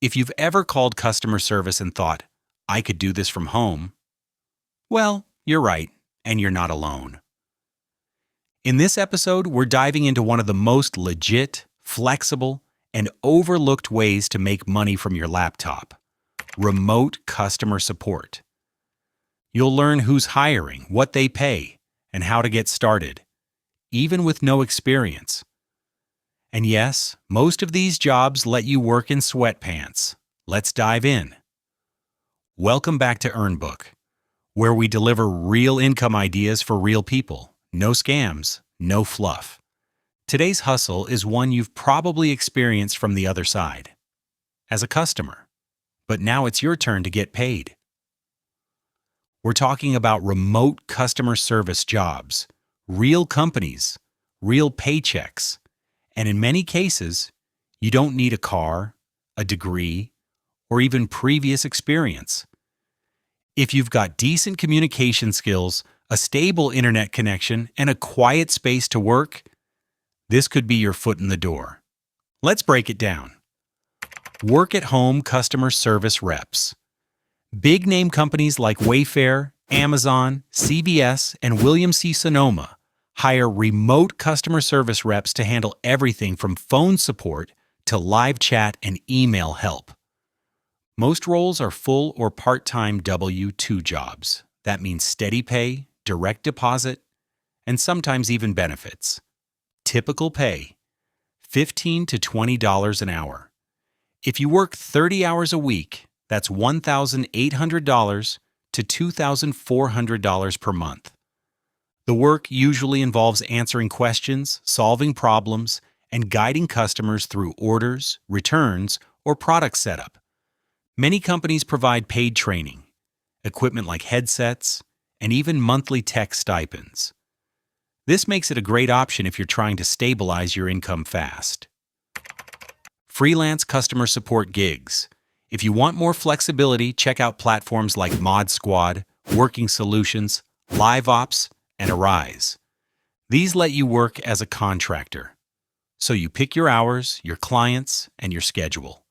If you've ever called customer service and thought, I could do this from home, well, you're right, and you're not alone. In this episode, we're diving into one of the most legit, flexible, and overlooked ways to make money from your laptop: remote customer support. You'll learn who's hiring, what they pay, and how to get started, even with no experience. And yes, most of these jobs let you work in sweatpants. Let's dive in. Welcome back to EarnBook, where we deliver real income ideas for real people. No scams, no fluff. Today's hustle is one you've probably experienced from the other side, as a customer. But now it's your turn to get paid. We're talking about remote customer service jobs, real companies, real paychecks, and in many cases, you don't need a car, a degree, or even previous experience. If you've got decent communication skills, a stable internet connection, and a quiet space to work, this could be your foot in the door. Let's break it down. Work-at-home customer service reps. Big-name companies like Wayfair, Amazon, CVS, and William C. Sonoma hire remote customer service reps to handle everything from phone support to live chat and email help. Most roles are full or part-time W-2 jobs. That means steady pay, direct deposit, and sometimes even benefits. Typical pay: $15 to $20 an hour. If you work 30 hours a week, that's $1,800 to $2,400 per month. The work usually involves answering questions, solving problems, and guiding customers through orders, returns, or product setup. Many companies provide paid training, equipment like headsets, and even monthly tech stipends. This makes it a great option if you're trying to stabilize your income fast. Freelance customer support gigs. If you want more flexibility, check out platforms like Mod Squad, Working Solutions, LiveOps, and Arise. These let you work as a contractor, so you pick your hours, your clients, and your schedule.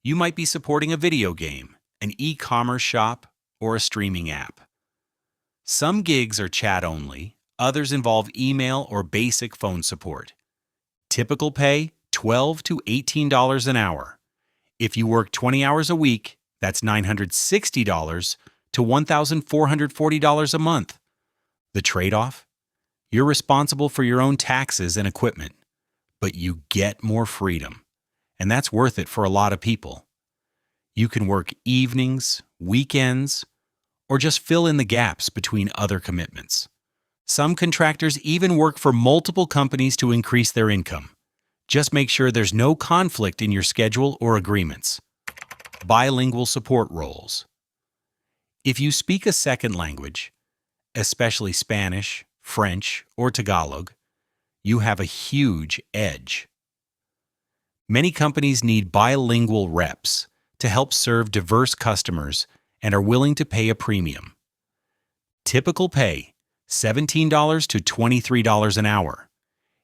You might be supporting a video game, an eCommerce shop, or a streaming app. Some gigs are chat-only, others involve email or basic phone support. Typical pay: $12 to $18 an hour. If you work 20 hours a week, that's $960 to $1,440 a month. The trade-off? You're responsible for your own taxes and equipment, but you get more freedom, and that's worth it for a lot of people. You can work evenings, weekends, or just fill in the gaps between other commitments. Some contractors even work for multiple companies to increase their income. Just make sure there's no conflict in your schedule or agreements. Bilingual support roles. If you speak a second language, especially Spanish, French, or Tagalog, you have a huge edge. Many companies need bilingual reps to help serve diverse customers and are willing to pay a premium. Typical pay: $17 to $23 an hour.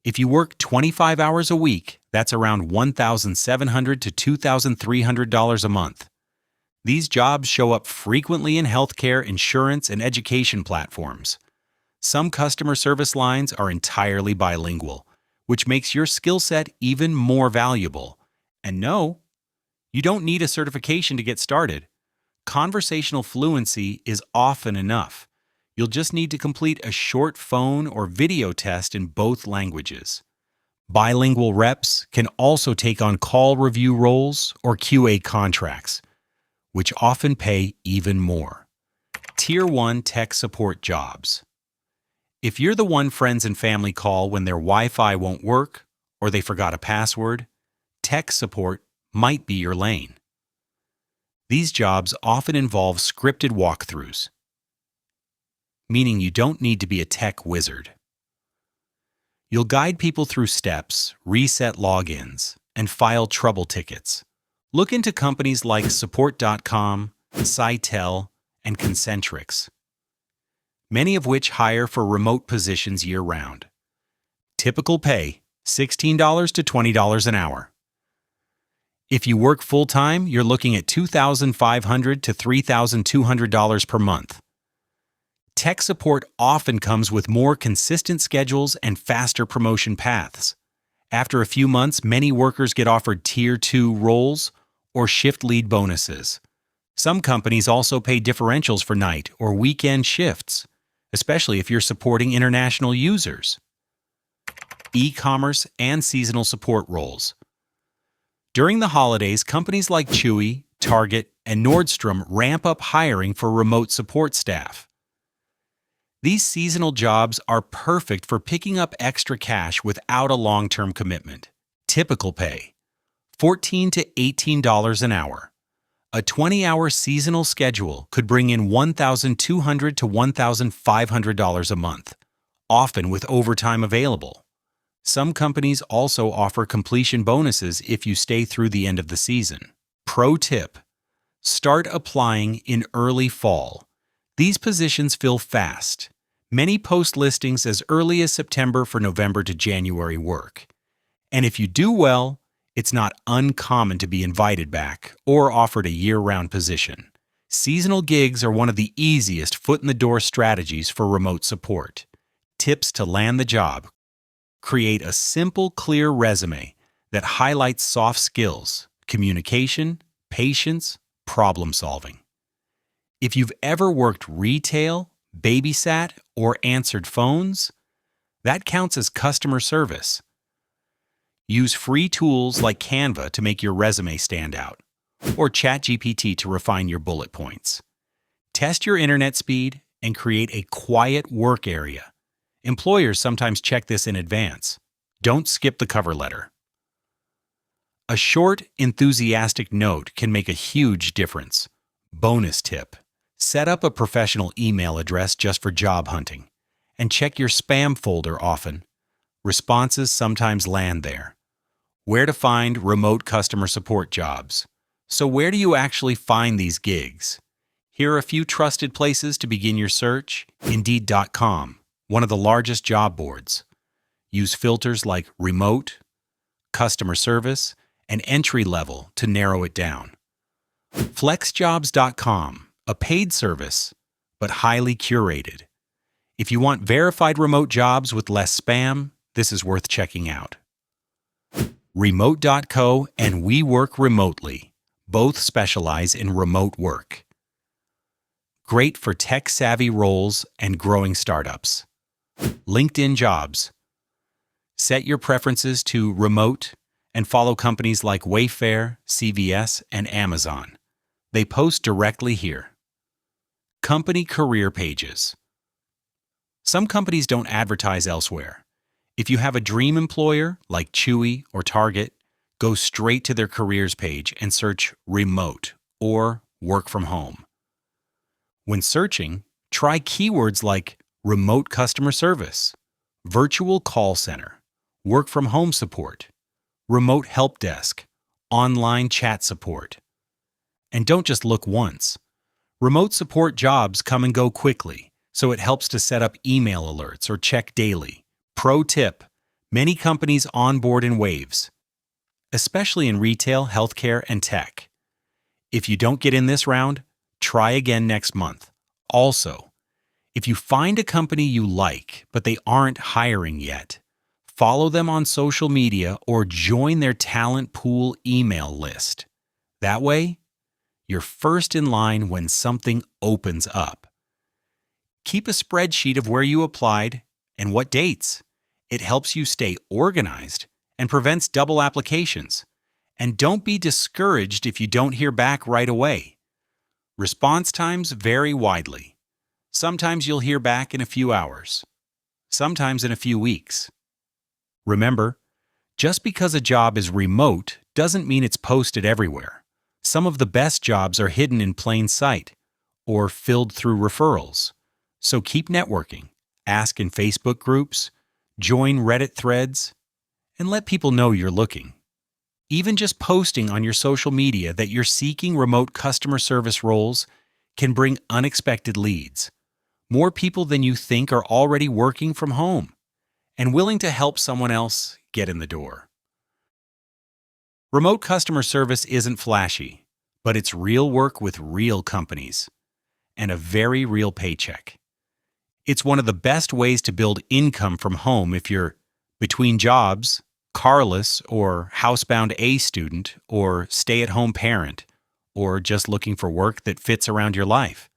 If you work 25 hours a week, that's around $1,700 to $2,300 a month. These jobs show up frequently in healthcare, insurance, and education platforms. Some customer service lines are entirely bilingual, which makes your skill set even more valuable. And no, you don't need a certification to get started. Conversational fluency is often enough. You'll just need to complete a short phone or video test in both languages. Bilingual reps can also take on call review roles or QA contracts, which often pay even more. Tier 1 tech support jobs. If you're the one friends and family call when their Wi-Fi won't work or they forgot a password, tech support might be your lane. These jobs often involve scripted walkthroughs, meaning you don't need to be a tech wizard. You'll guide people through steps, reset logins, and file trouble tickets. Look into companies like Support.com, Sitel, and Concentrix, many of which hire for remote positions year-round. Typical pay: $16 to $20 an hour. If you work full-time, you're looking at $2,500 to $3,200 per month. Tech support often comes with more consistent schedules and faster promotion paths. After a few months, many workers get offered Tier 2 roles or shift lead bonuses. Some companies also pay differentials for night or weekend shifts, especially if you're supporting international users. E-commerce and seasonal support roles. During the holidays, companies like Chewy, Target, and Nordstrom ramp up hiring for remote support staff. These seasonal jobs are perfect for picking up extra cash without a long-term commitment. Typical pay: $14 to $18 an hour. A 20-hour seasonal schedule could bring in $1,200 to $1,500 a month, often with overtime available. Some companies also offer completion bonuses if you stay through the end of the season. Pro tip: start applying in early fall. These positions fill fast. Many post listings as early as September for November to January work. And if you do well, it's not uncommon to be invited back or offered a year-round position. Seasonal gigs are one of the easiest foot-in-the-door strategies for remote support. Tips to land the job: create a simple, clear resume that highlights soft skills, communication, patience, problem solving. If you've ever worked retail, babysat, or answered phones, that counts as customer service. Use free tools like Canva to make your resume stand out, or ChatGPT to refine your bullet points. Test your internet speed and create a quiet work area. Employers sometimes check this in advance. Don't skip the cover letter. A short, enthusiastic note can make a huge difference. Bonus tip: set up a professional email address just for job hunting, and check your spam folder often. Responses sometimes land there. Where to find remote customer support jobs. So where do you actually find these gigs? Here are a few trusted places to begin your search. Indeed.com, one of the largest job boards. Use filters like remote, customer service, and entry level to narrow it down. Flexjobs.com, a paid service, but highly curated. If you want verified remote jobs with less spam, this is worth checking out. Remote.co and We Work Remotely, both specialize in remote work. Great for tech-savvy roles and growing startups. LinkedIn Jobs. Set your preferences to remote and follow companies like Wayfair, CVS, and Amazon. They post directly here. Company career pages. Some companies don't advertise elsewhere. If you have a dream employer like Chewy or Target, go straight to their careers page and search remote or work from home. When searching, try keywords like remote customer service, virtual call center, work from home support, remote help desk, online chat support. And don't just look once. Remote support jobs come and go quickly, so it helps to set up email alerts or check daily. Pro tip: many companies onboard in waves, especially in retail, healthcare, and tech. If you don't get in this round, try again next month. Also, if you find a company you like, but they aren't hiring yet, follow them on social media or join their talent pool email list. That way, you're first in line when something opens up. Keep a spreadsheet of where you applied and what dates. It helps you stay organized and prevents double applications. And don't be discouraged if you don't hear back right away. Response times vary widely. Sometimes you'll hear back in a few hours, sometimes in a few weeks. Remember, just because a job is remote doesn't mean it's posted everywhere. Some of the best jobs are hidden in plain sight or filled through referrals. So keep networking, ask in Facebook groups, join Reddit threads, and let people know you're looking. Even just posting on your social media that you're seeking remote customer service roles can bring unexpected leads. More people than you think are already working from home and willing to help someone else get in the door. Remote customer service isn't flashy, but it's real work with real companies and a very real paycheck. It's one of the best ways to build income from home if you're between jobs, carless or housebound A student, or stay-at-home parent, or just looking for work that fits around your life.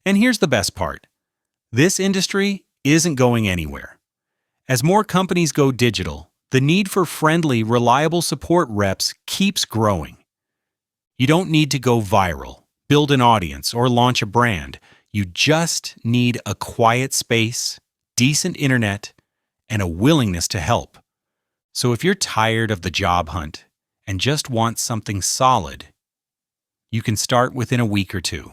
And here's the best part. This industry isn't going anywhere. As more companies go digital, the need for friendly, reliable support reps keeps growing. You don't need to go viral, build an audience, or launch a brand. You just need a quiet space, decent internet, and a willingness to help. So if you're tired of the job hunt and just want something solid, you can start within a week or two.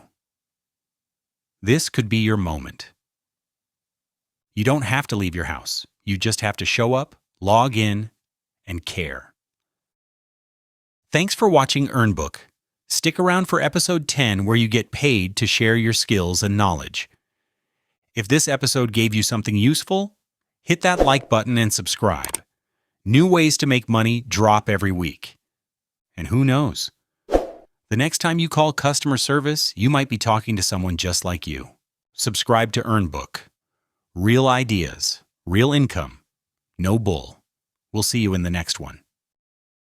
This could be your moment. You don't have to leave your house. You just have to show up, log in, and care. Thanks for watching EarnBook. Stick around for episode 10 where you get paid to share your skills and knowledge. If this episode gave you something useful, hit that like button and subscribe. New ways to make money drop every week. And who knows? The next time you call customer service, you might be talking to someone just like you. Subscribe to EarnBook. Real ideas, real income, no bull. We'll see you in the next one.